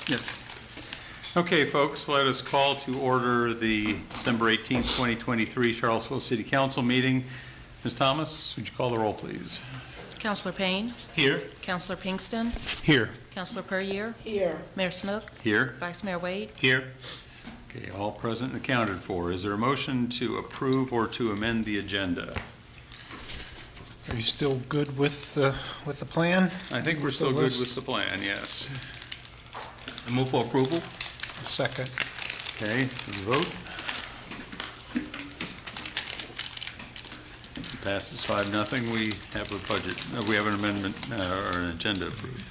Yes. Okay, folks, let us call to order the December 18th, 2023 Charlottesville City Council meeting. Ms. Thomas, would you call the roll, please? Councilor Payne. Here. Councilor Pinkston. Here. Councilor Puryear. Here. Mayor Snook. Here. Vice Mayor Wade. Here. Okay, all present and accounted for. Is there a motion to approve or to amend the agenda? Are you still good with the plan? I think we're still good with the plan, yes. I move for approval. Second. Okay, the vote. Passes 5-0. We have a budget, we have an amendment or an agenda approved.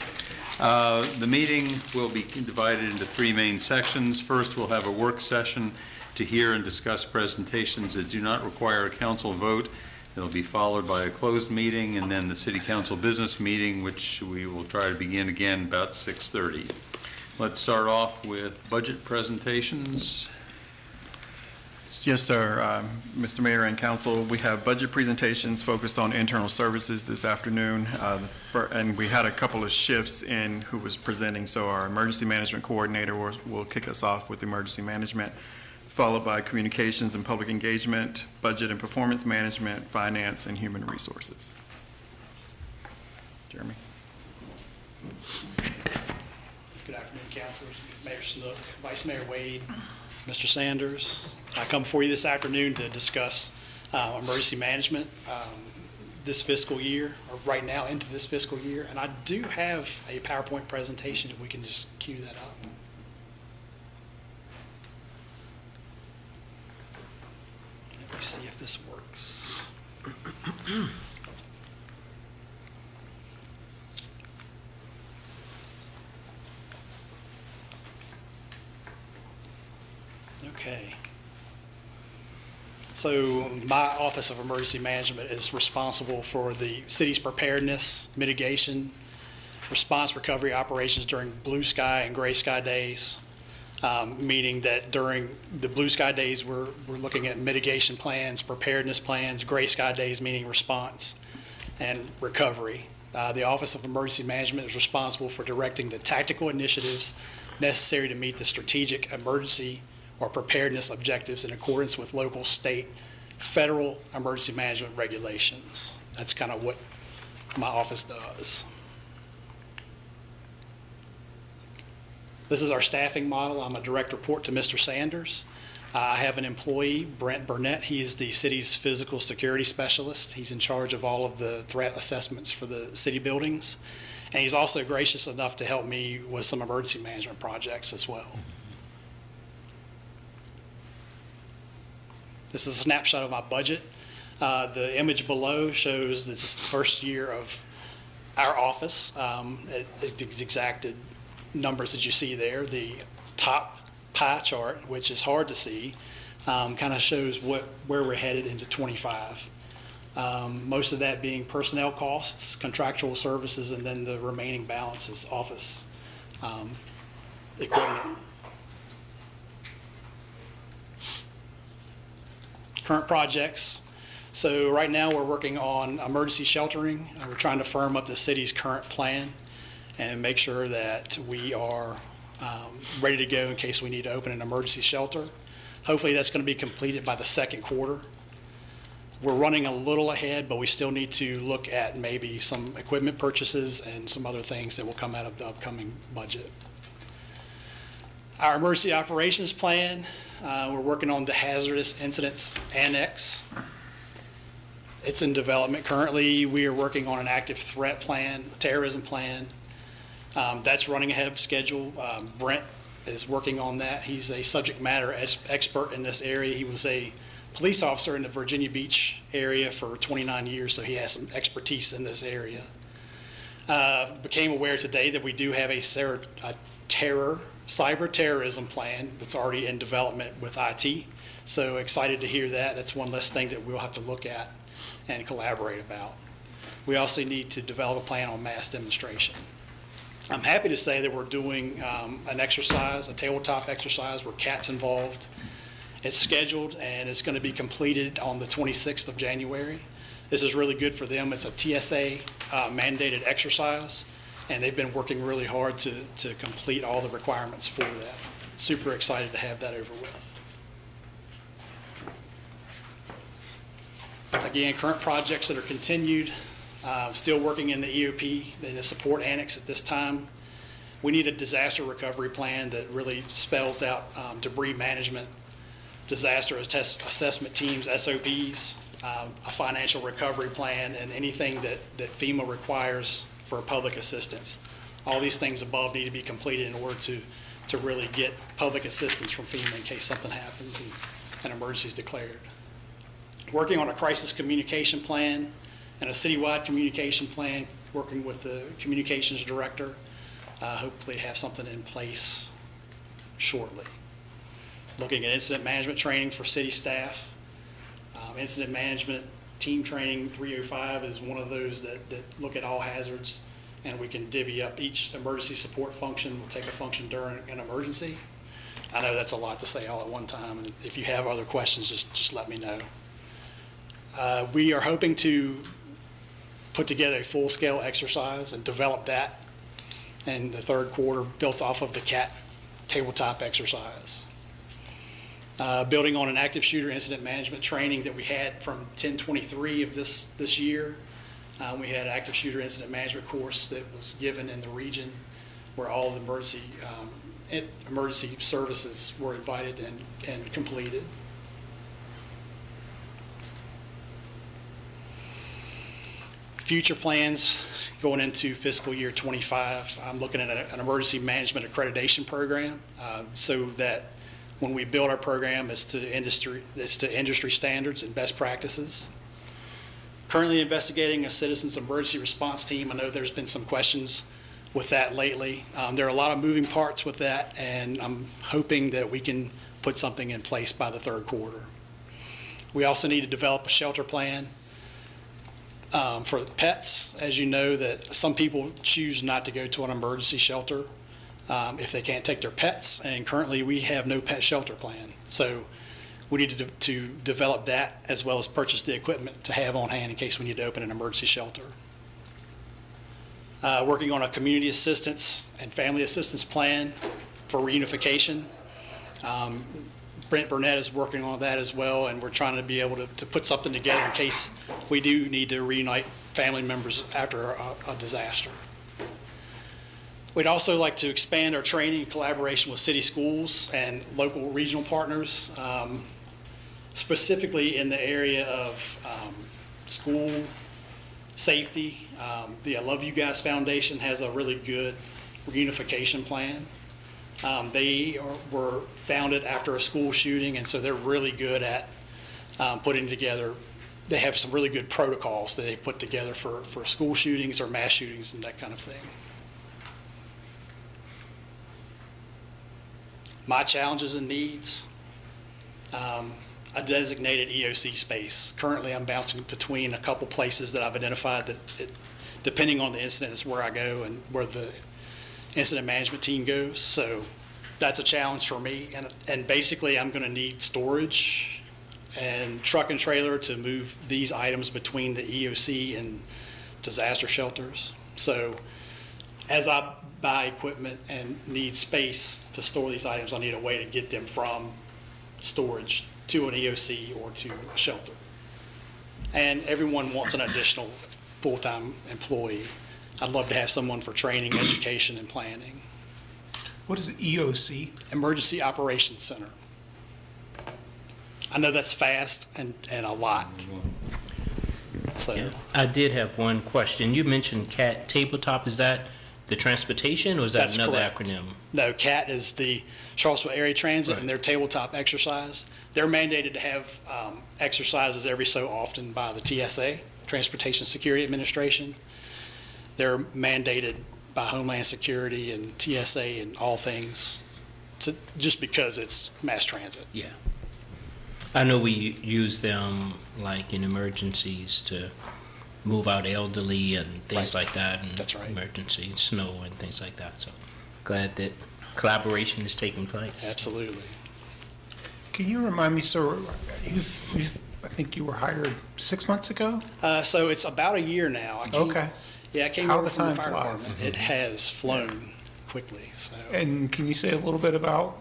The meeting will be divided into three main sections. First, we'll have a work session to hear and discuss presentations that do not require a council vote. It'll be followed by a closed meeting and then the City Council business meeting, which we will try to begin again about 6:30. Let's start off with budget presentations. Yes, sir. Mr. Mayor and Council, we have budget presentations focused on internal services this afternoon, and we had a couple of shifts in who was presenting. So our emergency management coordinator will kick us off with emergency management, followed by communications and public engagement, budget and performance management, finance, and human resources. Jeremy. Good afternoon, councilors. Mayor Snook, Vice Mayor Wade, Mr. Sanders. I come before you this afternoon to discuss emergency management this fiscal year, or right now into this fiscal year. And I do have a PowerPoint presentation if we can just cue that up. Let me see if this works. Okay. So my Office of Emergency Management is responsible for the city's preparedness, mitigation, response recovery operations during blue sky and gray sky days, meaning that during the blue sky days, we're looking at mitigation plans, preparedness plans, gray sky days meaning response and recovery. The Office of Emergency Management is responsible for directing the tactical initiatives necessary to meet the strategic emergency or preparedness objectives in accordance with local, state, federal emergency management regulations. That's kind of what my office does. This is our staffing model. I'm a direct report to Mr. Sanders. I have an employee, Brent Burnett. He is the city's physical security specialist. He's in charge of all of the threat assessments for the city buildings. And he's also gracious enough to help me with some emergency management projects as well. This is a snapshot of my budget. The image below shows this first year of our office. The exacted numbers that you see there. The top pie chart, which is hard to see, kind of shows where we're headed into 25. Most of that being personnel costs, contractual services, and then the remaining balance is office equipment. Current projects. So right now we're working on emergency sheltering. We're trying to firm up the city's current plan and make sure that we are ready to go in case we need to open an emergency shelter. Hopefully that's going to be completed by the second quarter. We're running a little ahead, but we still need to look at maybe some equipment purchases and some other things that will come out of the upcoming budget. Our emergency operations plan, we're working on the hazardous incidents annex. It's in development currently. We are working on an active threat plan, terrorism plan. That's running ahead of schedule. Brent is working on that. He's a subject matter expert in this area. He was a police officer in the Virginia Beach area for 29 years, so he has some expertise in this area. Became aware today that we do have a cyber terrorism plan that's already in development with IT. So excited to hear that. That's one less thing that we'll have to look at and collaborate about. We also need to develop a plan on mass demonstration. I'm happy to say that we're doing an exercise, a tabletop exercise where CAT's involved. It's scheduled and it's going to be completed on the 26th of January. This is really good for them. It's a TSA mandated exercise. and they've been working really hard to complete all the requirements for that. Super excited to have that over with. Again, current projects that are continued, still working in the EOP, in the support annex at this time. We need a disaster recovery plan that really spells out debris management, disaster assessment teams, SOPs, a financial recovery plan, and anything that FEMA requires for public assistance. All these things above need to be completed in order to really get public assistance from FEMA in case something happens and an emergency is declared. Working on a crisis communication plan and a citywide communication plan, working with the communications director. Hopefully have something in place shortly. Looking at incident management training for city staff. Incident management team training 305 is one of those that look at all hazards, and we can divvy up each emergency support function. We'll take a function during an emergency. I know that's a lot to say all at one time, and if you have other questions, just let me know. We are hoping to put together a full-scale exercise and develop that in the third quarter, built off of the CAT tabletop exercise. Building on an active shooter incident management training that we had from 10/23 of this year. We had an active shooter incident management course that was given in the region where all the emergency services were invited and completed. Future plans going into fiscal year 25, I'm looking at an emergency management accreditation program so that when we build our program, it's to industry standards and best practices. Currently investigating a citizens emergency response team. I know there's been some questions with that lately. There are a lot of moving parts with that, and I'm hoping that we can put something in place by the third quarter. We also need to develop a shelter plan for pets. As you know, that some people choose not to go to an emergency shelter if they can't take their pets, and currently we have no pet shelter plan. So we need to develop that as well as purchase the equipment to have on hand in case we need to open an emergency shelter. Working on a community assistance and family assistance plan for reunification. Brent Burnett is working on that as well, and we're trying to be able to put something together in case we do need to reunite family members after a disaster. We'd also like to expand our training in collaboration with city schools and local regional partners, specifically in the area of school safety. The I Love You Guys Foundation has a really good reunification plan. They were founded after a school shooting, and so they're really good at putting together. They have some really good protocols that they put together for school shootings or mass shootings and that kind of thing. My challenges and needs, a designated EOC space. Currently, I'm bouncing between a couple places that I've identified that, depending on the incident, is where I go and where the incident management team goes. So that's a challenge for me. And basically, I'm going to need storage and truck and trailer to move these items between the EOC and disaster shelters. So as I buy equipment and need space to store these items, I need a way to get them from storage to an EOC or to a shelter. And everyone wants an additional full-time employee. I'd love to have someone for training, education, and planning. What is EOC? Emergency Operations Center. I know that's fast and a lot. So, Yeah, I did have one question. You mentioned CAT tabletop. Is that the transportation, or is that That's another correct. acronym? no, CAT is the Charlottesville Area Transit Right. and their tabletop exercise. They're mandated to have exercises every so often by the TSA, Transportation Security Administration. They're mandated by Homeland Security and TSA and all things, just because it's mass transit. Yeah. I know we use them like in emergencies to move out elderly and things Right. like that. And That's right. emergency, snow and things like that. So glad that collaboration is taking place. Absolutely. Can you remind me, sir, I think you were hired 6 months ago? So it's about a year now. Okay. Yeah, I came How over the from the time fire flies. department. It has flown quickly, so. And can you say a little bit about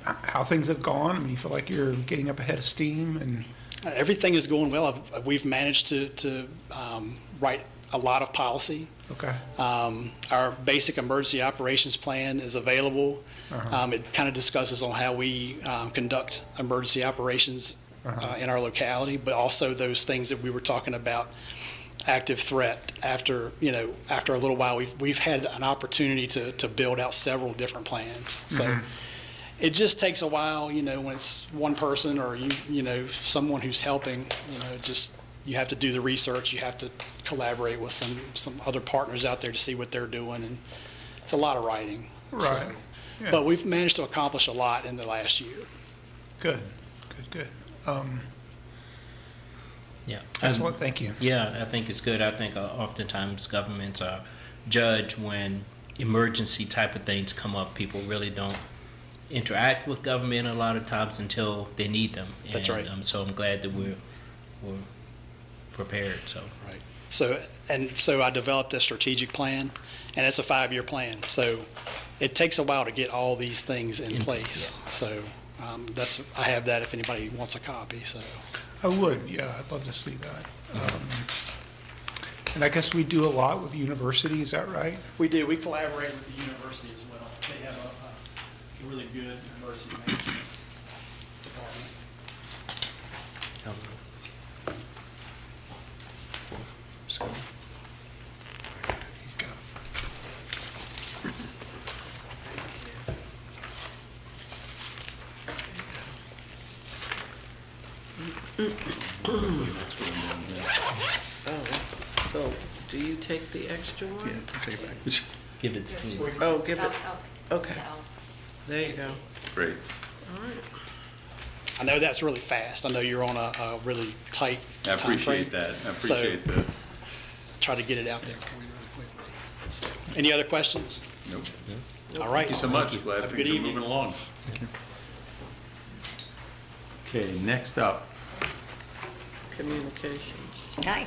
how things have gone? I mean, you feel like you're getting up ahead of steam and, Everything is going well. We've managed to write a lot of policy. okay, Our basic emergency operations plan is available. It kind of discusses on how we conduct emergency operations in our locality, but also those things that we were talking about, active threat. After a little while, we've had an opportunity to build out several different plans. So it just takes a while, when it's one person or someone who's helping, you have to do the research, you have to collaborate with some other partners out there to see what they're doing, and it's a lot of writing. Right. So, Yeah. But we've managed to accomplish a lot in the last year. good, good. Yeah. Excellent, thank you. Yeah, I think it's good. I think oftentimes governments are judged when emergency type of things come up. People really don't interact with government a lot of times until they need them. That's right. So I'm glad that we're prepared, so. Right. So I developed a strategic plan, and it's a 5-year plan. So it takes a while to get all these things in place. So I have that if anybody wants a copy, so. I would, yeah, I'd love to see that. And I guess we do a lot with the university, is that right? We do. We collaborate with the university as well. They have a really good emergency management department. He's got it. Oh, so do you take the extra one? Yeah, take it back. Give it to me. Oh, give it, okay. There you go. Great. All right. I know that's really fast. I know you're on a really tight I timeframe. appreciate that. I appreciate that. Try to get it out there for you really quickly. So, any other questions? Nope. All right. Thank you so much. Glad Have a things good are evening. moving along. Okay, next up. Communications. Hi.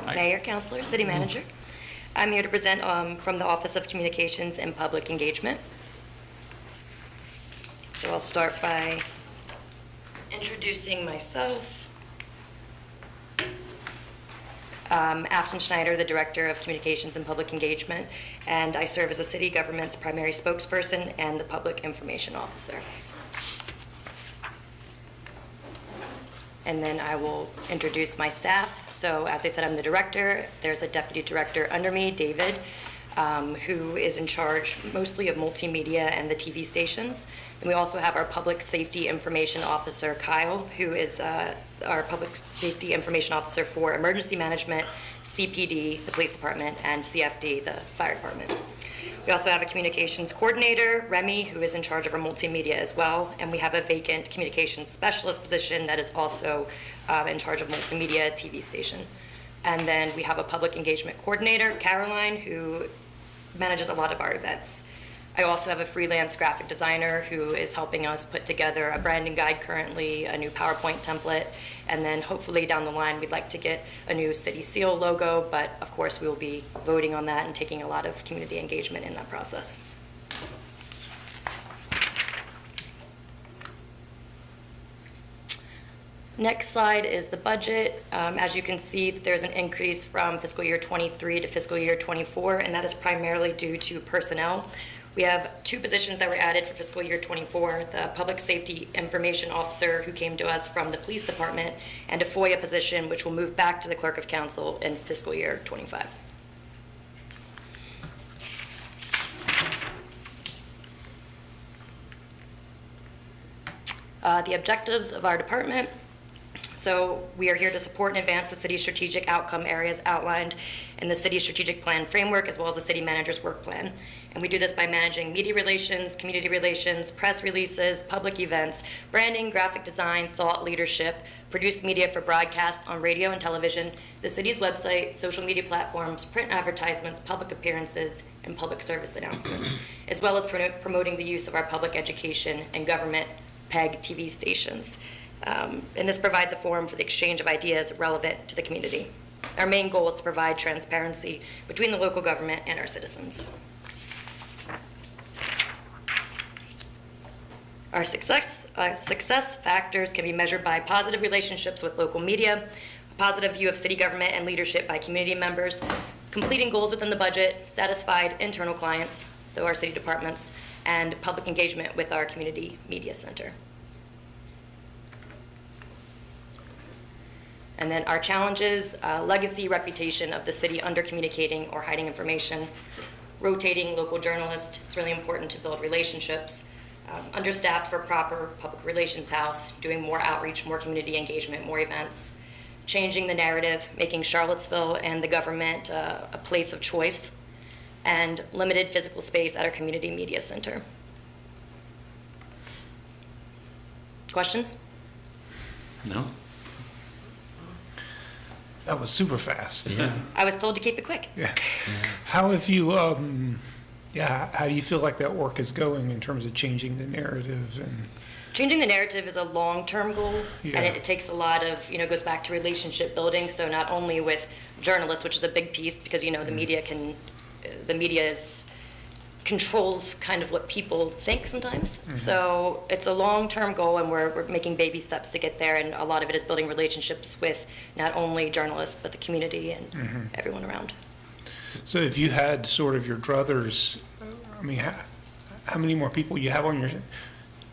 Hi. Mayor, Councilor, City Manager. I'm here to present from the Office of Communications and Public Engagement. So I'll start by introducing myself. Afton Schneider, the Director of Communications and Public Engagement, and I serve as the city government's primary spokesperson and the Public Information Officer. And then I will introduce my staff. So as I said, I'm the director. There's a deputy director under me, David, who is in charge mostly of multimedia and the TV stations. And we also have our public safety information officer, Kyle, who is our public safety information officer for emergency management, CPD, the police department, and CFD, the fire department. We also have a communications coordinator, Remy, who is in charge of our multimedia as well, and we have a vacant communications specialist position that is also in charge of multimedia TV station. And then we have a public engagement coordinator, Caroline, who manages a lot of our events. I also have a freelance graphic designer who is helping us put together a branding guide currently, a new PowerPoint template, and then hopefully down the line we'd like to get a new city seal logo, but of course we will be voting on that and taking a lot of community engagement in that process. Next slide is the budget. As you can see, there's an increase from fiscal year 23 to fiscal year 24, and that is primarily due to personnel. We have 2 positions that were added for fiscal year 24, the Public Safety Information Officer who came to us from the Police Department, and a FOIA position which will move back to the Clerk of Council in fiscal year 25. The objectives of our department. So we are here to support and advance the city's strategic outcome areas outlined in the city's strategic plan framework, as well as the city manager's work plan. And we do this by managing media relations, community relations, press releases, public events, branding, graphic design, thought leadership, produced media for broadcast on radio and television, the city's website, social media platforms, print advertisements, public appearances, and public service announcements, as well as promoting the use of our public education and government PEG TV stations. And this provides a forum for the exchange of ideas relevant to the community. Our main goal is to provide transparency between the local government and our citizens. Our success factors can be measured by positive relationships with local media, a positive view of city government and leadership by community members, completing goals within the budget, satisfied internal clients, so our city departments, and public engagement with our community media center. And then our challenges, legacy reputation of the city under communicating or hiding information, rotating local journalists, it's really important to build relationships, understaffed for proper public relations house, doing more outreach, more community engagement, more events, changing the narrative, making Charlottesville and the government a place of choice, and limited physical space at our community media center. Questions? No? That was super fast. I was told to keep it quick. Yeah. How have you, how do you feel like that work is going in terms of changing the narrative and? Changing the narrative is a long-term goal, Yeah. and it takes a lot of, goes back to relationship building, so not only with journalists, which is a big piece, because, the media controls kind of what people think sometimes. So it's a long-term goal, and we're making baby steps to get there, and a lot of it is building relationships with not only journalists, but the community and everyone around. So if you had sort of your druthers, I mean, how many more people you have on your,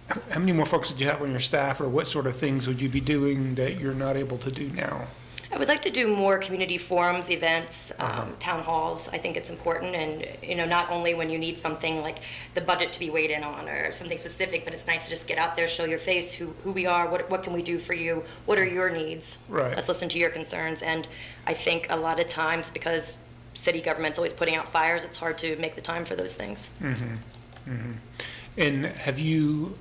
how many more folks did you have on your staff, or what sort of things would you be doing that you're not able to do now? I would like to do more community forums, events, town halls. I think it's important, and not only when you need something like the budget to be weighed in on or something specific, but it's nice to just get out there, show your face, who we are, what can we do for you, what are your needs? Right. Let's listen to your concerns. And I think a lot of times, because city government's always putting out fires, it's hard to make the time for those things. And have you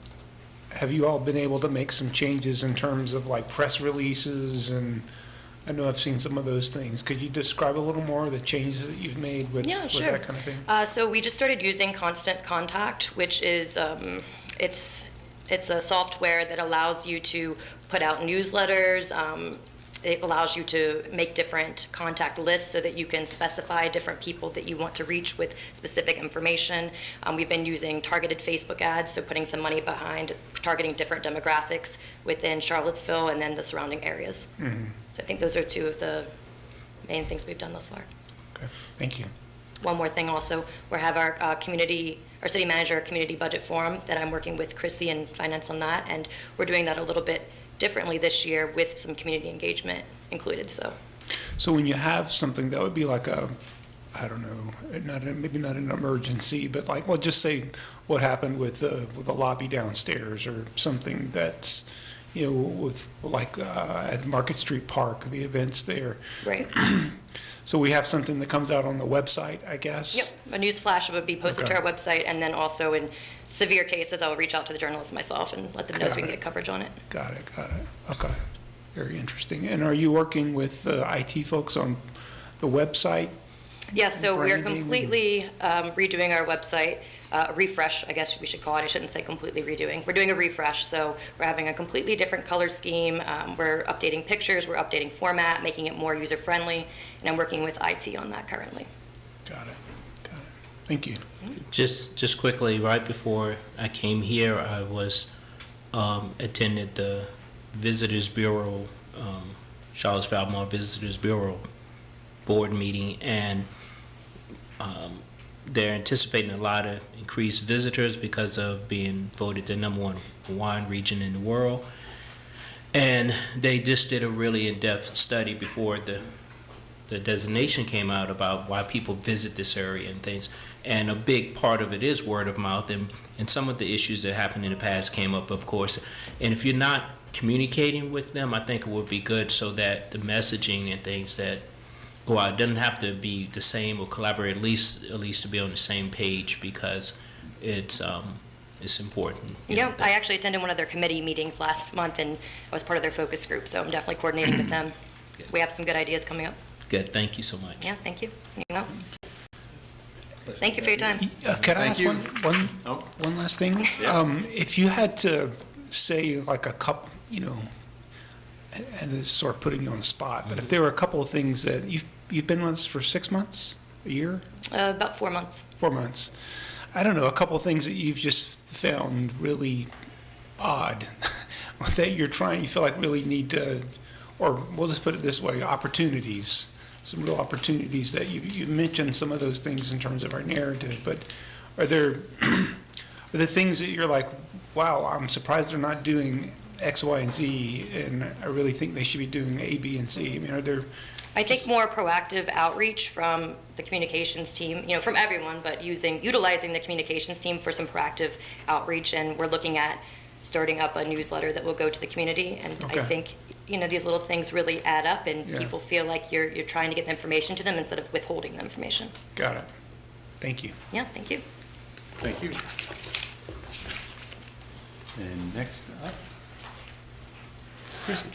all been able to make some changes in terms of like press releases? And I know I've seen some of those things. Could you describe a little more of the changes that you've made with Yeah, sure. that kind of thing? So we just started using Constant Contact, which is it's a software that allows you to put out newsletters. It allows you to make different contact lists so that you can specify different people that you want to reach with specific information. We've been using targeted Facebook ads, so putting some money behind targeting different demographics within Charlottesville and then the surrounding areas. So I think those are two of the main things we've done thus far. Okay, thank you. One more thing also, we have our city manager community budget forum that I'm working with Chrissy and finance on that, and we're doing that a little bit differently this year with some community engagement included, so. So when you have something that would be like a, I don't know, maybe not an emergency, but like, well, just say what happened with the lobby downstairs or something that's, with like at Market Street Park, the events there. Right. So we have something that comes out on the website, I guess? Yep, a news flash would be posted to Okay. our website, and then also in severe cases, I'll reach out to the journalists myself and let them know so we can get coverage on it. Got it. Okay. Very interesting. And are you working with IT folks on the website? Yes, so we're Branding. completely redoing our website, refresh, I guess we should call it. I shouldn't say completely redoing. We're doing a refresh, so we're having a completely different color scheme. We're updating pictures, we're updating format, making it more user-friendly, and I'm working with IT on that currently. Got it. Thank you. Just quickly, right before I came here, I was attended the Visitors Bureau, Charlottesville Albemarle Visitors Bureau board meeting, and they're anticipating a lot of increased visitors because of being voted the #1 wine region in the world. And they just did a really in-depth study before the designation came out about why people visit this area and things. And a big part of it is word of mouth, and some of the issues that happened in the past came up, of course. And if you're not communicating with them, I think it would be good so that the messaging and things that go out doesn't have to be the same or collaborate, at least to be on the same page, because it's important. Yeah, I actually attended one of their committee meetings last month, and I was part of their focus group, so I'm definitely coordinating with them. We have some good ideas coming up. Good, thank you so much. Yeah, thank you. Anything else? Thank you for your time. Can I Thank ask you. one last thing? If you had to say like a couple, and this is sort of putting you on the spot, but if there were a couple of things that you've been with us for 6 months, a year, About 4 months. 4 months. I don't know, a couple of things that you've just found really odd that you feel like really need to, or we'll just put it this way, opportunities, some real opportunities that you mentioned some of those things in terms of our narrative, but are there things that you're like, wow, I'm surprised they're not doing X, Y, and Z, and I really think they should be doing A, B, and C? I mean, are there, I think more proactive outreach from the communications team, from everyone, but utilizing the communications team for some proactive outreach. And we're looking at starting up a newsletter that will go to the community. And Okay. I think, these little things really add up, and Yeah. people feel like you're trying to get the information to them instead of withholding the information. got it. Thank you. Yeah, thank you. Thank you. And next up, Chrissy.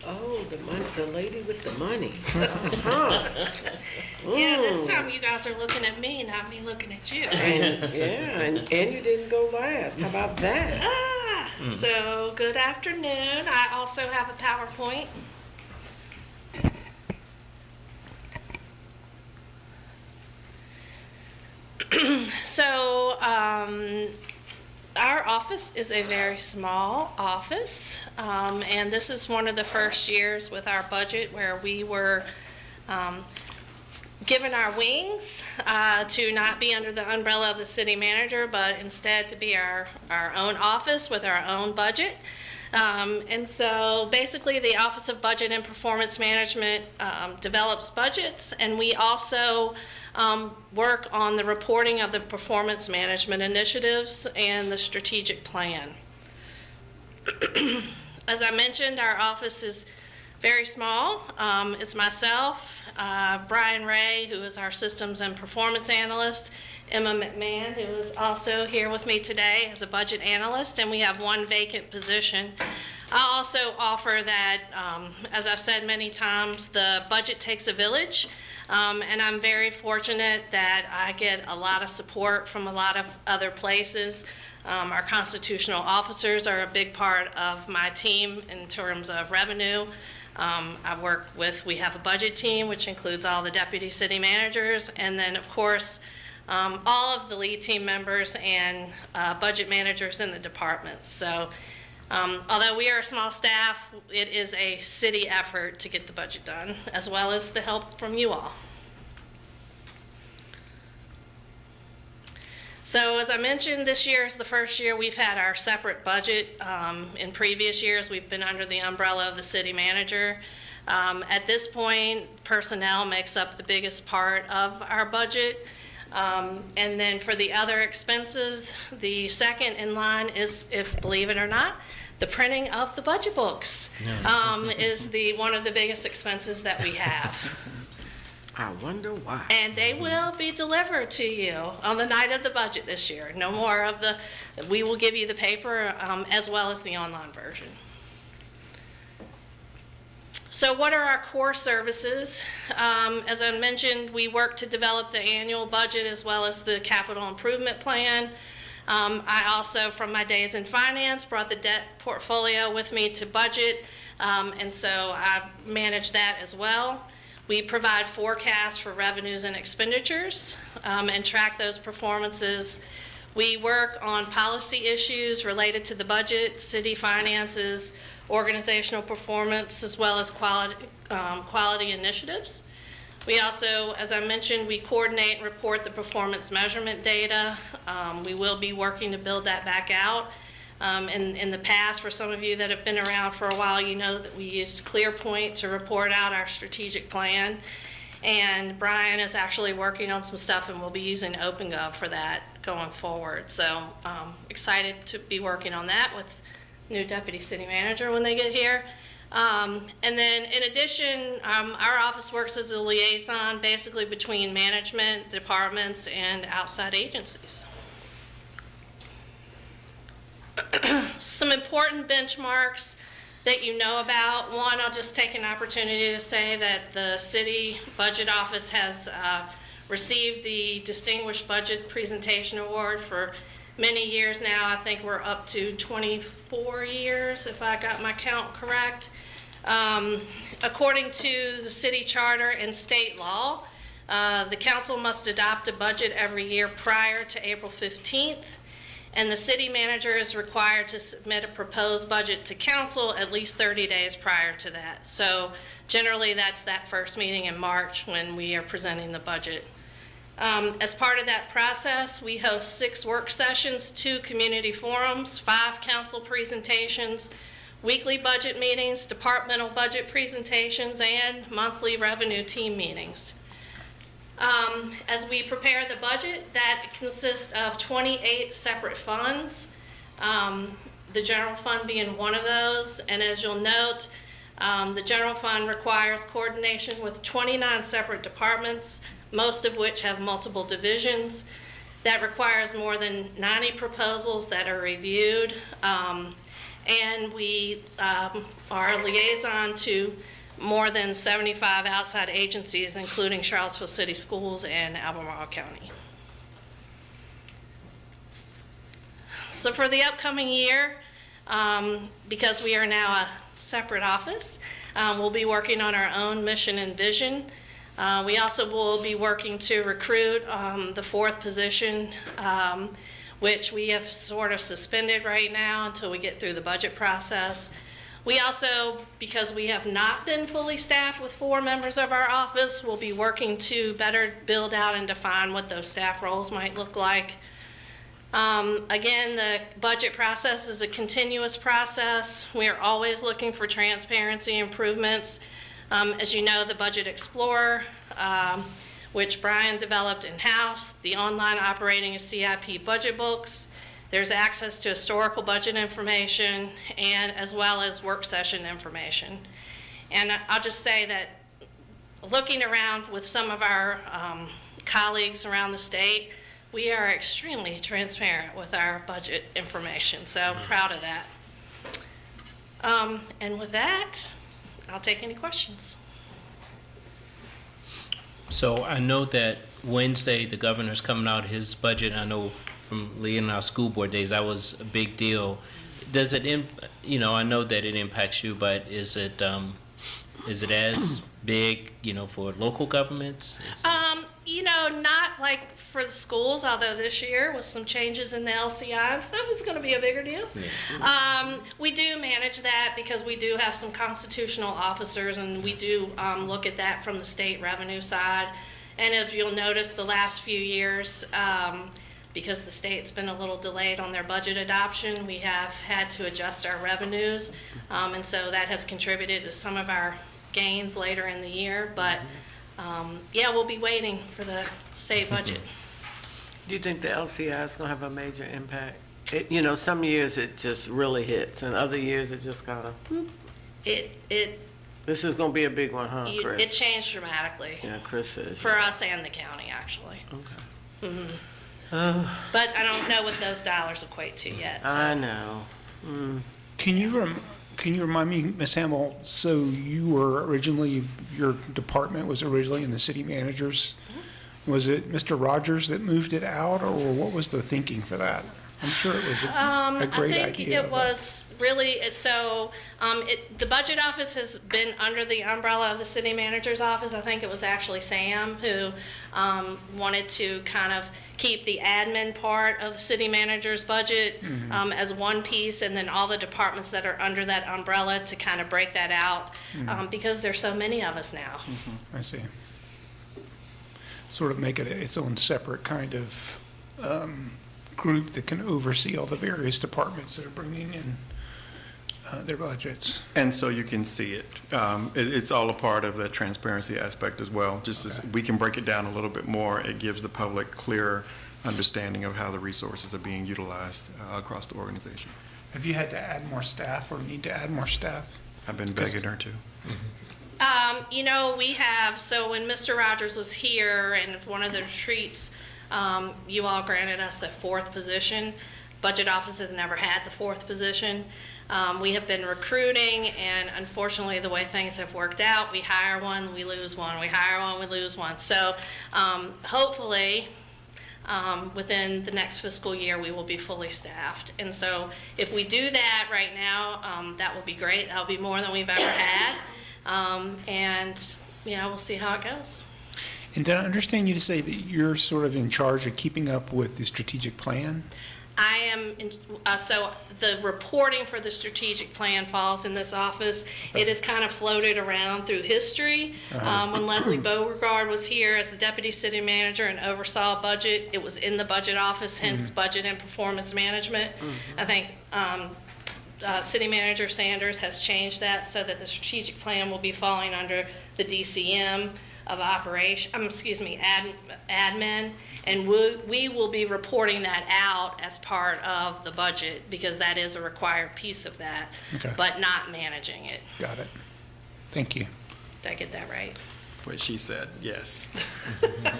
Oh, the lady with the money. Yeah, this time you guys are looking at me, not me looking at you. And you didn't go last. How about that? So, good afternoon. I also have a PowerPoint. So, our office is a very small office, and this is one of the first years with our budget where we were given our wings to not be under the umbrella of the city manager, but instead to be our own office with our own budget. And so basically the Office of Budget and Performance Management develops budgets, and we also work on the reporting of the performance management initiatives and the strategic plan. As I mentioned, our office is very small. It's myself, Brian Ray, who is our systems and performance analyst, Emma McMahon, who is also here with me today as a budget analyst, and we have one vacant position. I'll also offer that, as I've said many times, the budget takes a village, and I'm very fortunate that I get a lot of support from a lot of other places. Our constitutional officers are a big part of my team in terms of revenue. We have a budget team, which includes all the deputy city managers, and then, of course, all of the lead team members and budget managers in the departments. So although we are a small staff, it is a city effort to get the budget done, as well as the help from you all. So as I mentioned, this year is the first year we've had our separate budget. In previous years, we've been under the umbrella of the city manager. At this point, personnel makes up the biggest part of our budget. And then for the other expenses, the second in line is, if believe it or not, the printing of the budget books is one of the biggest expenses that we have. I wonder why. And they will be delivered to you on the night of the budget this year. No more of we will give you the paper as well as the online version. So what are our core services? As I mentioned, we work to develop the annual budget as well as the capital improvement plan. I also, from my days in finance, brought the debt portfolio with me to budget, and so I manage that as well. We provide forecasts for revenues and expenditures and track those performances. We work on policy issues related to the budget, city finances, organizational performance, as well as quality initiatives. We also, as I mentioned, we coordinate and report the performance measurement data. We will be working to build that back out. In the past, for some of you that have been around for a while, you know that we use ClearPoint to report out our strategic plan. And Brian is actually working on some stuff, and we'll be using OpenGov for that going forward. So excited to be working on that with new deputy city manager when they get here. And then in addition, our office works as a liaison basically between management, departments, and outside agencies. Some important benchmarks that you know about. One, I'll just take an opportunity to say that the City Budget Office has received the Distinguished Budget Presentation Award for many years now. I think we're up to 24 years, if I got my count correct. According to the city charter and state law, the council must adopt a budget every year prior to April 15th, and the city manager is required to submit a proposed budget to council at least 30 days prior to that. So generally, that's that first meeting in March when we are presenting the budget. As part of that process, we host 6 work sessions, 2 community forums, 5 council presentations, weekly budget meetings, departmental budget presentations, and monthly revenue team meetings. As we prepare the budget, that consists of 28 separate funds, the general fund being one of those. And as you'll note, the general fund requires coordination with 29 separate departments, most of which have multiple divisions. That requires more than 90 proposals that are reviewed. And we are a liaison to more than 75 outside agencies, including Charlottesville City Schools and Albemarle County. So for the upcoming year, because we are now a separate office, we'll be working on our own mission and vision. We also will be working to recruit the 4th position, which we have sort of suspended right now until we get through the budget process. We also, because we have not been fully staffed with 4 members of our office, will be working to better build out and define what those staff roles might look like. Again, the budget process is a continuous process. We are always looking for transparency improvements. As you know, the Budget Explorer, which Brian developed in-house, the online operating of CIP budget books. There's access to historical budget information, and as well as work session information. And I'll just say that looking around with some of our colleagues around the state, we are extremely transparent with our budget information, so I'm proud of that. And with that, I'll take any questions. So I know that Wednesday, the governor's coming out his budget. I know from leading our school board days, that was a big deal. Does it, I know that it impacts you, but is it as big, for local governments? Not like for the schools, although this year with some changes in the LCI and stuff, it's going to be a bigger deal. Yeah. We do manage that because we do have some constitutional officers, and we do look at that from the state revenue side. And if you'll notice, the last few years, because the state's been a little delayed on their budget adoption, we have had to adjust our revenues, and so that has contributed to some of our gains later in the year. But we'll be waiting for the state budget. Do you think the LCI is going to have a major impact? Some years it just really hits, and other years it just kind of. This is going to be a big one, huh, Chris? It changed dramatically. Yeah, Chris says. For us and the county, actually. Okay. Mm-hmm. But I don't know what those dollars equate to yet. So. I know. Can you remind me, Ms. Hamill, so you were originally, your department was originally in the city managers. Was it Mr. Rogers that moved it out, or what was the thinking for that? I'm sure it was a great idea. I think it was really, the budget office has been under the umbrella of the city manager's office. I think it was actually Sam who wanted to kind of keep the admin part of the city manager's budget as one piece, and then all the departments that are under that umbrella to kind of break that out because there's so many of us now. I see. Sort of make it its own separate kind of group that can oversee all the various departments that are bringing in their budgets. And so you can see it. It's all a part of the transparency aspect as well. Just as we can break it down a little bit more, it gives the public clearer understanding of how the resources are being utilized across the organization. Have you had to add more staff or need to add more staff? I've been begging her to. We have, so when Mr. Rogers was here and one of the retreats, you all granted us a 4th position. Budget office has never had the 4th position. We have been recruiting, and unfortunately the way things have worked out, we hire one, we lose one, we hire one, we lose one. So hopefully within the next fiscal year, we will be fully staffed. And so if we do that right now, that will be great. That'll be more than we've ever had. And, we'll see how it goes. And did I understand you to say that you're sort of in charge of keeping up with the strategic plan? I am, so the reporting for the strategic plan falls in this office. It is kind of floated around through history. When Leslie Beauregard was here as the deputy city manager and oversaw budget, it was in the budget office, hence budget and performance management. I think City Manager Sanders has changed that so that the strategic plan will be falling under the DCM of admin, and we will be reporting that out as part of the budget because that is a required piece of that, Okay. but not managing it. Got it. Thank you. Did I get that right? What she said, yes. Okay.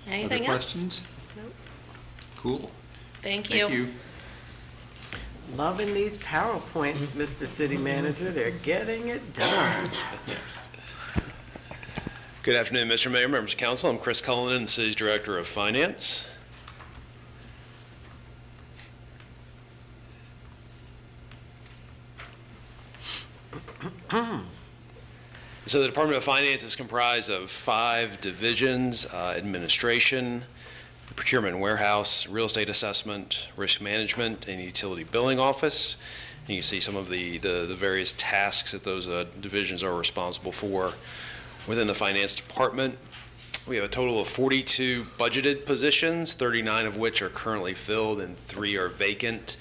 Anything Other else? questions? Nope. Cool. Thank you. Thank you. Loving these PowerPoints, Mr. City Manager. They're getting it done. Yes. Good afternoon, Mr. Mayor, members of council. I'm Chris Cullinan, the city's director of finance. So the Department of Finance is comprised of 5 divisions: administration, procurement and warehouse, real estate assessment, risk management, and utility billing office. And you can see some of the various tasks that those divisions are responsible for within the finance department. We have a total of 42 budgeted positions, 39 of which are currently filled and 3 are vacant.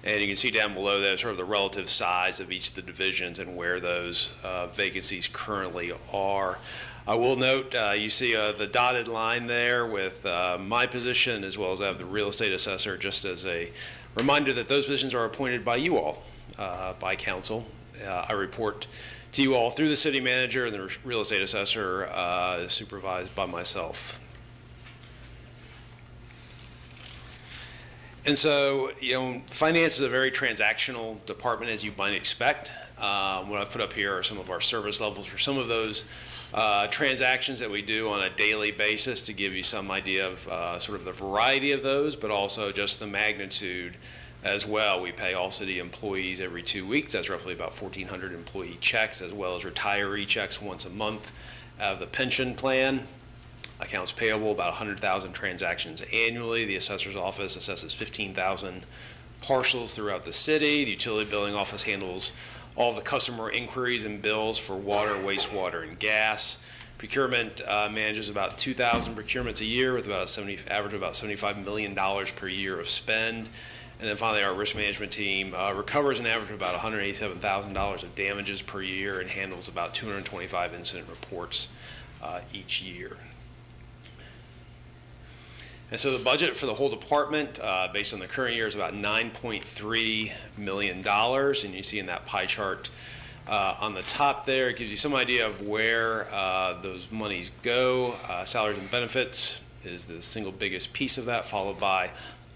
And you can see down below there sort of the relative size of each of the divisions and where those vacancies currently are. I will note, you see the dotted line there with my position, as well as I have the real estate assessor, just as a reminder that those positions are appointed by you all, by council. I report to you all through the city manager, and the real estate assessor is supervised by myself. And so, finance is a very transactional department, as you might expect. What I've put up here are some of our service levels for some of those transactions that we do on a daily basis to give you some idea of sort of the variety of those, but also just the magnitude as well. We pay all city employees every 2 weeks. That's roughly about 1,400 employee checks, as well as retiree checks once a month out of the pension plan. Accounts payable, about 100,000 transactions annually. The assessor's office assesses 15,000 parcels throughout the city. The utility billing office handles all the customer inquiries and bills for water, wastewater, and gas. Procurement manages about 2,000 procurements a year with about average of about $75 million per year of spend. And then finally, our risk management team recovers an average of about $187,000 of damages per year and handles about 225 incident reports each year. And so the budget for the whole department, based on the current year, is about $9.3 million. And you see in that pie chart on the top there, it gives you some idea of where those monies go. Salaries and benefits is the single biggest piece of that, followed by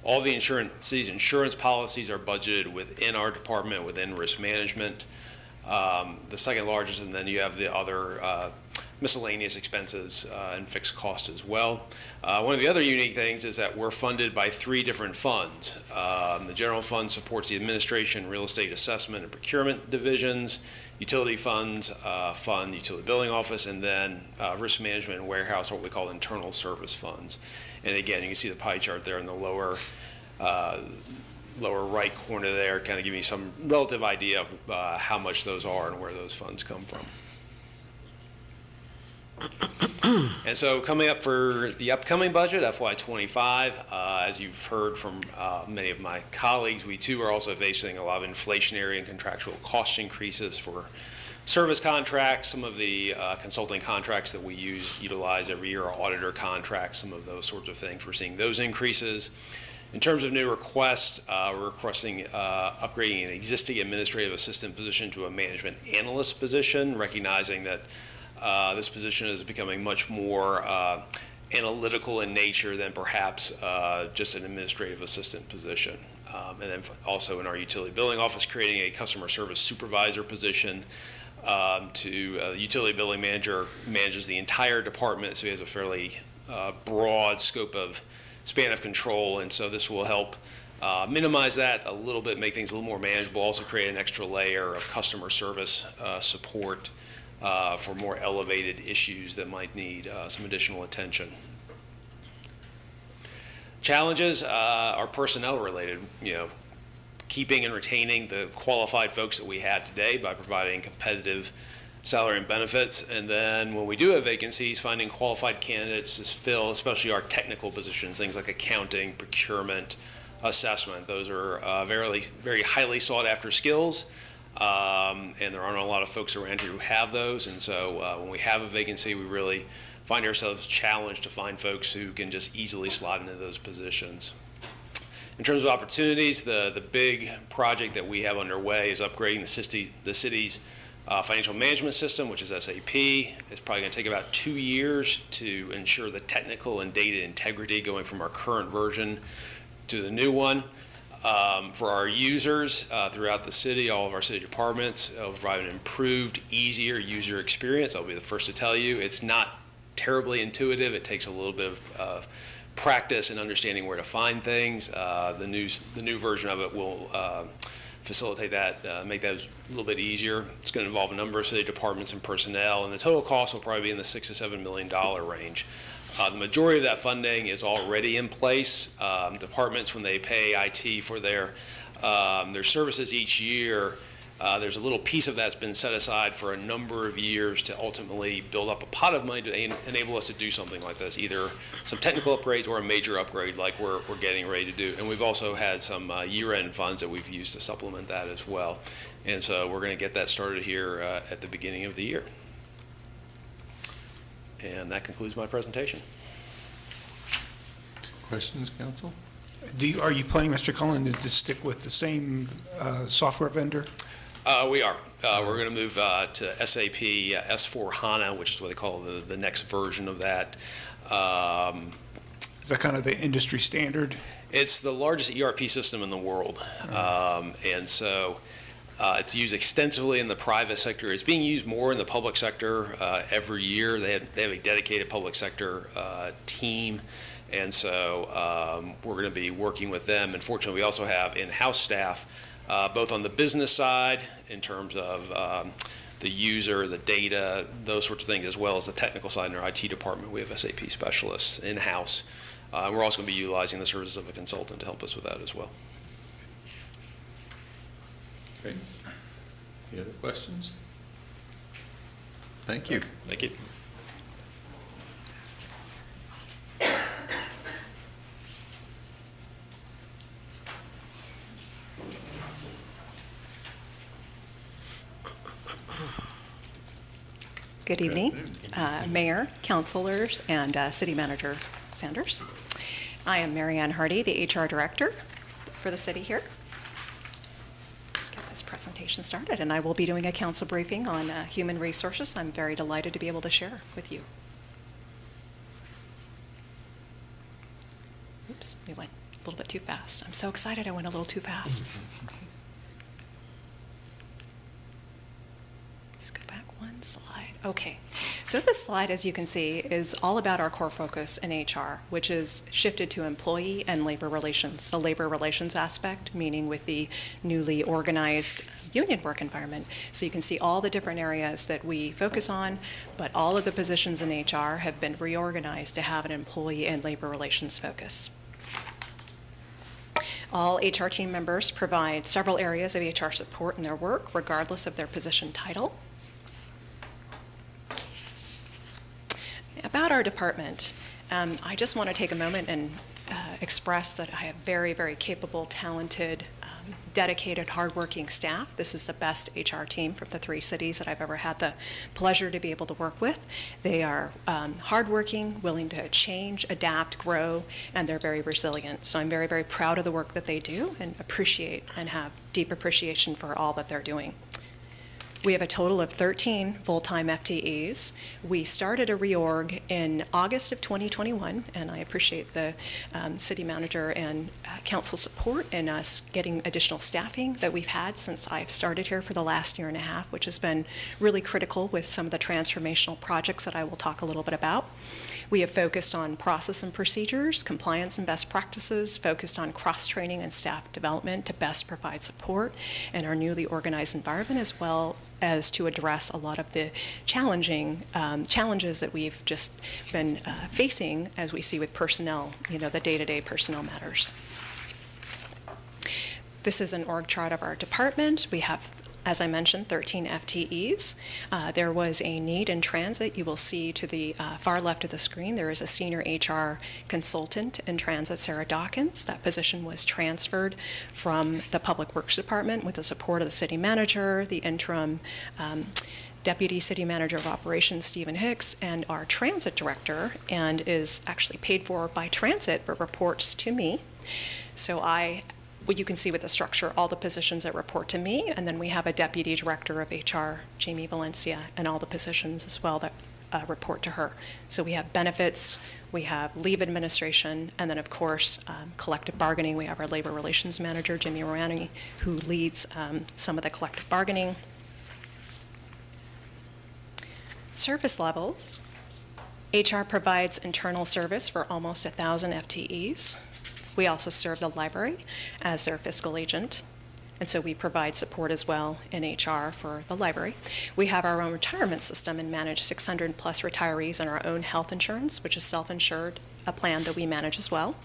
all the city's insurance policies are budgeted within our department, within risk management. The second largest, and then you have the other miscellaneous expenses and fixed costs as well. One of the other unique things is that we're funded by 3 different funds. The general fund supports the administration, real estate assessment, and procurement divisions. Utility funds fund the utility billing office, and then risk management and warehouse, what we call internal service funds. And again, you can see the pie chart there in the lower right corner there, kind of giving you some relative idea of how much those are and where those funds come from. And so coming up for the upcoming budget, FY25, as you've heard from many of my colleagues, we too are also facing a lot of inflationary and contractual cost increases for service contracts. Some of the consulting contracts that we utilize every year are auditor contracts, some of those sorts of things. We're seeing those increases. In terms of new requests, we're requesting upgrading an existing administrative assistant position to a management analyst position, recognizing that this position is becoming much more analytical in nature than perhaps just an administrative assistant position. And then also in our utility billing office, creating a customer service supervisor position The utility billing manager manages the entire department, so he has a fairly broad scope of span of control, and so this will help minimize that a little bit, make things a little more manageable, also create an extra layer of customer service support for more elevated issues that might need some additional attention. Challenges are personnel related, keeping and retaining the qualified folks that we have today by providing competitive salary and benefits. And then when we do have vacancies, finding qualified candidates to fill, especially our technical positions, things like accounting, procurement, assessment. Those are very highly sought after skills. And there aren't a lot of folks around here who have those. And so when we have a vacancy, we really find ourselves challenged to find folks who can just easily slot into those positions. In terms of opportunities, the big project that we have underway is upgrading the city's financial management system, which is SAP. It's probably going to take about 2 years to ensure the technical and data integrity going from our current version to the new one. For our users throughout the city, all of our city departments, it'll provide an improved, easier user experience. I'll be the first to tell you, it's not terribly intuitive. It takes a little bit of practice and understanding where to find things. The new version of it will facilitate that, make that a little bit easier. It's going to involve a number of city departments and personnel, and the total cost will probably be in the $6 to $7 million range. The majority of that funding is already in place. Departments, when they pay IT for their services each year, there's a little piece of that's been set aside for a number of years to ultimately build up a pot of money to enable us to do something like this, either some technical upgrades or a major upgrade like we're getting ready to do. And we've also had some year-end funds that we've used to supplement that as well. And so we're going to get that started here at the beginning of the year. And that concludes my presentation. Questions, council? Are you planning, Mr. Cullen, to stick with the same software vendor? We are. We're going to move to SAP S4 HANA, which is what they call the next version of that. Is that kind of the industry standard? It's the largest ERP system in the world. And so it's used extensively in the private sector. It's being used more in the public sector every year. They have a dedicated public sector team. And so we're going to be working with them. And fortunately, we also have in-house staff, both on the business side in terms of the user, the data, those sorts of things, as well as the technical side in our IT department. We have SAP specialists in-house. We're also going to be utilizing the services of a consultant to help us with that as well. Great. Any other questions? Thank you. Thank you. Good evening, Mayor, councilors, and City Manager Sanders. I am Mary Ann Hardy, the HR Director for the city here. Let's get this presentation started, and I will be doing a council briefing on human resources. I'm very delighted to be able to share with you. Oops, we went a little bit too fast. I'm so excited I went a little too fast. Let's go back one slide. Okay, so this slide, as you can see, is all about our core focus in HR, which is shifted to employee and labor relations. The labor relations aspect, meaning with the newly organized union work environment. So you can see all the different areas that we focus on, but all of the positions in HR have been reorganized to have an employee and labor relations focus. All HR team members provide several areas of HR support in their work, regardless of their position title. About our department, I just want to take a moment and express that I have very, very capable, talented, dedicated, hardworking staff. This is the best HR team from the 3 cities that I've ever had the pleasure to be able to work with. They are hardworking, willing to change, adapt, grow, and they're very resilient. So I'm very, very proud of the work that they do and appreciate and have deep appreciation for all that they're doing. We have a total of 13 full-time FTEs. We started a reorg in August of 2021, and I appreciate the city manager and council support in us getting additional staffing that we've had since I've started here for the last year and a half, which has been really critical with some of the transformational projects that I will talk a little bit about. We have focused on process and procedures, compliance and best practices, focused on cross-training and staff development to best provide support in our newly organized environment, as well as to address a lot of the challenges that we've just been facing as we see with personnel, the day-to-day personnel matters. This is an org chart of our department. We have, as I mentioned, 13 FTEs. There was a need in transit. You will see to the far left of the screen, there is a senior HR consultant in transit, Sarah Dawkins. That position was transferred from the Public Works Department with the support of the city manager, the interim Deputy City Manager of Operations, Stephen Hicks, and our transit director, and is actually paid for by transit, but reports to me. So you can see with the structure, all the positions that report to me, and then we have a Deputy Director of HR, Jamie Valencia, and all the positions as well that report to her. So we have benefits, we have leave administration, and then of course, collective bargaining. We have our Labor Relations Manager, Jimmy Morani, who leads some of the collective bargaining. Service levels. HR provides internal service for almost 1,000 FTEs. We also serve the library as their fiscal agent, and so we provide support as well in HR for the library. We have our own retirement system and manage 600 plus retirees on our own health insurance, which is self-insured, a plan that we manage as well.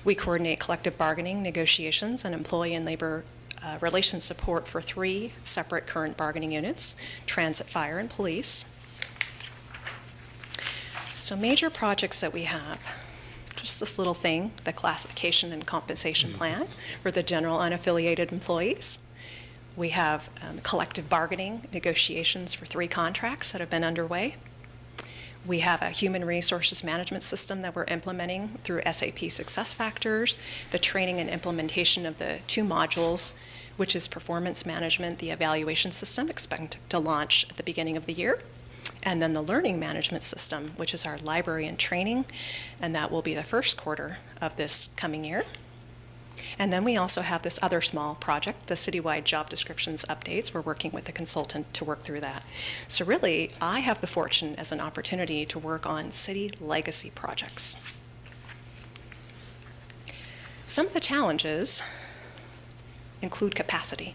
We coordinate collective bargaining, negotiations, and employee and labor relations support for 3 separate current bargaining units, transit, fire, and police. So major projects that we have. Just this little thing, the classification and compensation plan for the general unaffiliated employees. We have collective bargaining negotiations for 3 contracts that have been underway. We have a human resources management system that we're implementing through SAP SuccessFactors, the training and implementation of the 2 modules, which is performance management, the evaluation system, expected to launch at the beginning of the year. And then the learning management system, which is our library and training, and that will be the first quarter of this coming year. And then we also have this other small project, the citywide job descriptions updates. We're working with a consultant to work through that. So really, I have the fortune as an opportunity to work on city legacy projects. Some of the challenges include capacity.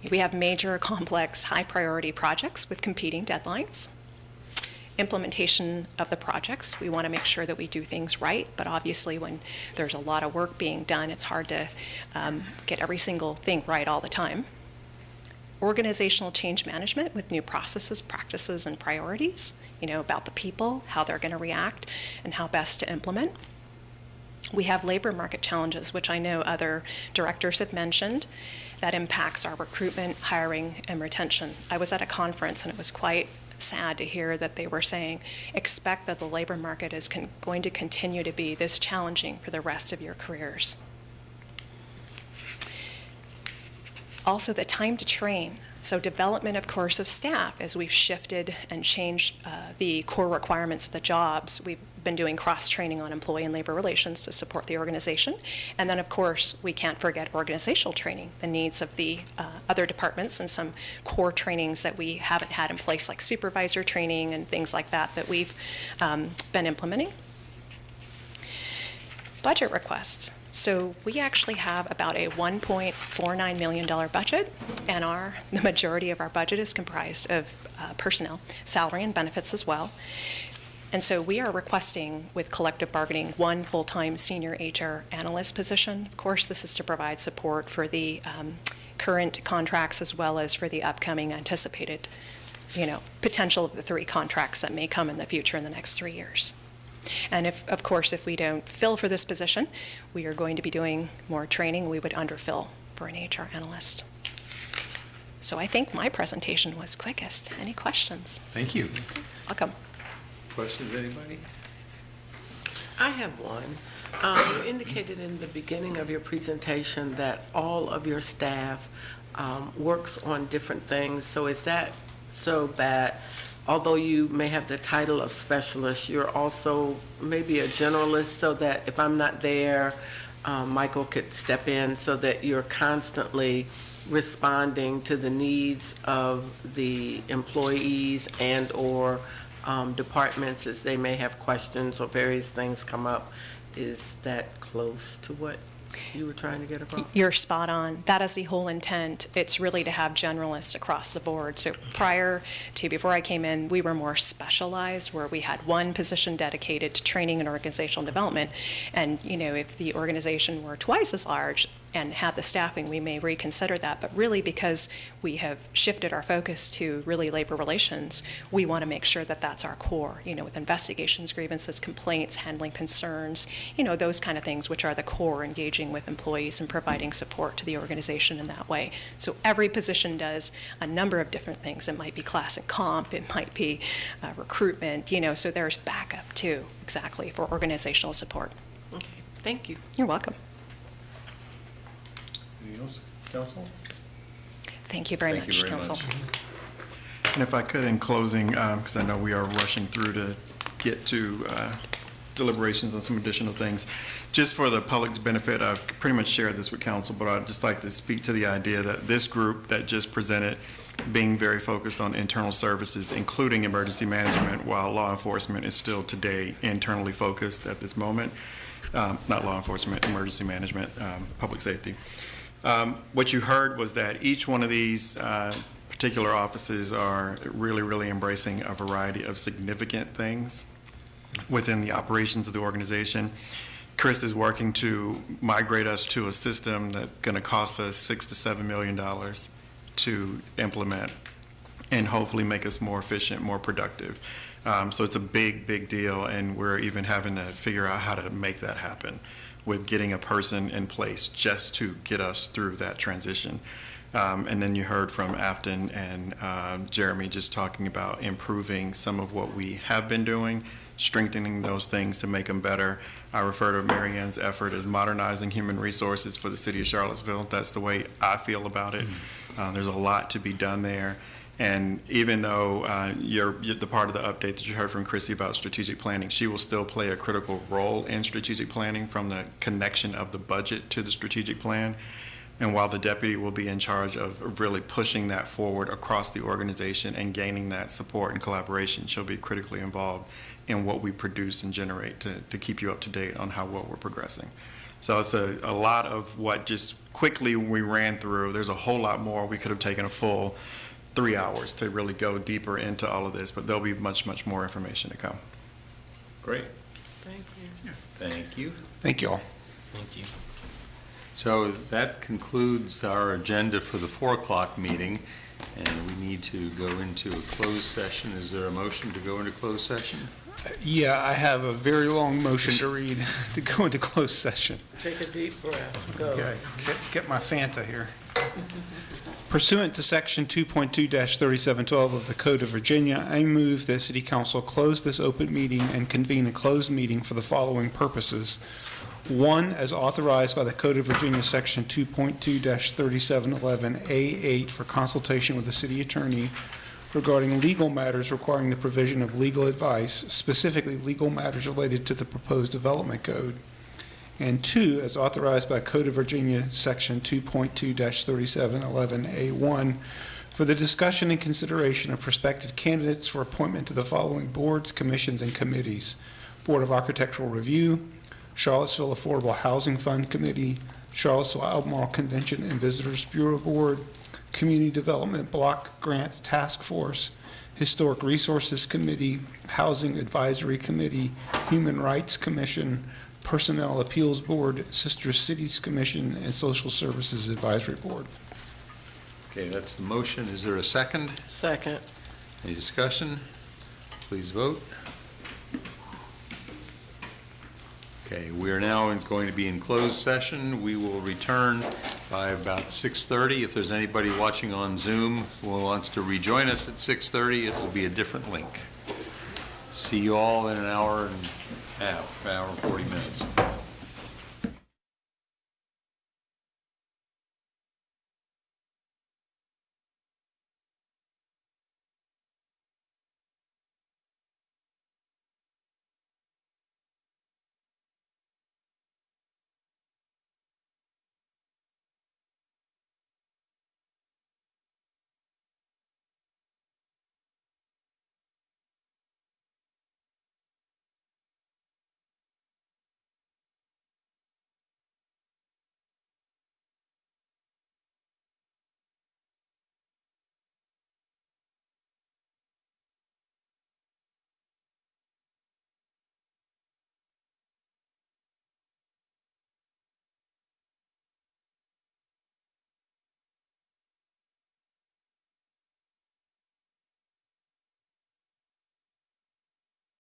We have major, complex, high-priority projects with competing deadlines. Implementation of the projects, we want to make sure that we do things right, but obviously when there's a lot of work being done, it's hard to get every single thing right all the time. Organizational change management with new processes, practices, and priorities, about the people, how they're going to react, and how best to implement. We have labor market challenges, which I know other directors have mentioned. That impacts our recruitment, hiring, and retention. I was at a conference and it was quite sad to hear that they were saying, expect that the labor market is going to continue to be this challenging for the rest of your careers. Also, the time to train. So development, of course, of staff as we've shifted and changed the core requirements of the jobs. We've been doing cross-training on employee and labor relations to support the organization. And then, of course, we can't forget organizational training, the needs of the other departments and some core trainings that we haven't had in place, like supervisor training and things like that that we've been implementing. Budget requests. So we actually have about a $1.49 million budget, and the majority of our budget is comprised of personnel, salary and benefits as well. And so we are requesting with collective bargaining 1 full-time senior HR analyst position. Of course, this is to provide support for the current contracts as well as for the upcoming anticipated, potential of the 3 contracts that may come in the future in the next 3 years. And of course, if we don't fill for this position, we are going to be doing more training. We would underfill for an HR analyst. So I think my presentation was quickest. Any questions? Thank you. Welcome. Questions, anybody? I have one. You indicated in the beginning of your presentation that all of your staff works on different things. So is that so that although you may have the title of specialist, you're also maybe a generalist, so that if I'm not there, Michael could step in, so that you're constantly responding to the needs of the employees and/or departments as they may have questions or various things come up? Is that close to what you were trying to get across? You're spot on. That is the whole intent. It's really to have generalists across the board. So before I came in, we were more specialized, where we had one position dedicated to training and organizational development. And, if the organization were twice as large and had the staffing, we may reconsider that. But really, because we have shifted our focus to really labor relations, we want to make sure that that's our core, with investigations, grievances, complaints, handling concerns, those kind of things, which are the core, engaging with employees and providing support to the organization in that way. So every position does a number of different things. It might be class and comp, it might be recruitment, so there's backup too, exactly, for organizational support. Okay, thank you. You're welcome. Anything else, council? Thank you very Thank you much, very Council. much. And if I could, in closing, because I know we are rushing through to get to deliberations on some additional things, just for the public's benefit, I've pretty much shared this with council, but I'd just like to speak to the idea that this group that just presented, being very focused on internal services, including emergency management, while law enforcement is still today internally focused at this moment. Not law enforcement, emergency management, public safety. What you heard was that each one of these particular offices are really, really embracing a variety of significant things within the operations of the organization. Chris is working to migrate us to a system that's going to cost us $6 to $7 million to implement and hopefully make us more efficient, more productive. So it's a big, big deal, and we're even having to figure out how to make that happen with getting a person in place just to get us through that transition. And then you heard from Afton and Jeremy just talking about improving some of what we have been doing, strengthening those things to make them better. I refer to Mary Ann's effort as modernizing human resources for the city of Charlottesville. That's the way I feel about it. There's a lot to be done there. And even though you're the part of the update that you heard from Chrissy about strategic planning, she will still play a critical role in strategic planning, from the connection of the budget to the strategic plan. And while the deputy will be in charge of really pushing that forward across the organization and gaining that support and collaboration, she'll be critically involved in what we produce and generate to keep you up to date on how well we're progressing. So it's a lot of what just quickly we ran through. There's a whole lot more. We could have taken a full 3 hours to really go deeper into all of this, but there'll be much, much more information to come. Great. Thank you. Thank you. Thank you all. Thank you. So that concludes our agenda for the 4 o'clock meeting, and we need to go into a closed session. Is there a motion to go into closed session? Yeah, I have a very long motion to read to go into closed session. Take a deep breath. Go. Okay, get my Fanta here. Pursuant to Section 2.2-3712 of the Code of Virginia, I move that City Council close this open meeting and convene a closed meeting for the following purposes. 1, as authorized by the Code of Virginia, Section 2.2-3711A8, for consultation with the city attorney regarding legal matters requiring the provision of legal advice, specifically legal matters related to the proposed development code. And 2, as authorized by Code of Virginia, Section 2.2-3711A1, for the discussion and consideration of prospective candidates for appointment to the following boards, commissions, and committees: Board of Architectural Review, Charlottesville Affordable Housing Fund Committee, Charlottesville Albemarle Convention and Visitors Bureau Board, Community Development Block Grant Task Force, Historic Resources Committee, Housing Advisory Committee, Human Rights Commission, Personnel Appeals Board, Sister Cities Commission, and Social Services Advisory Board. Okay, that's the motion. Is there a second? Second. Any discussion? Please vote. Okay, we are now going to be in closed session. We will return by about 6:30. If there's anybody watching on Zoom who wants to rejoin us at 6:30, it will be a different link. See you all in an hour and a half, hour and 40 minutes.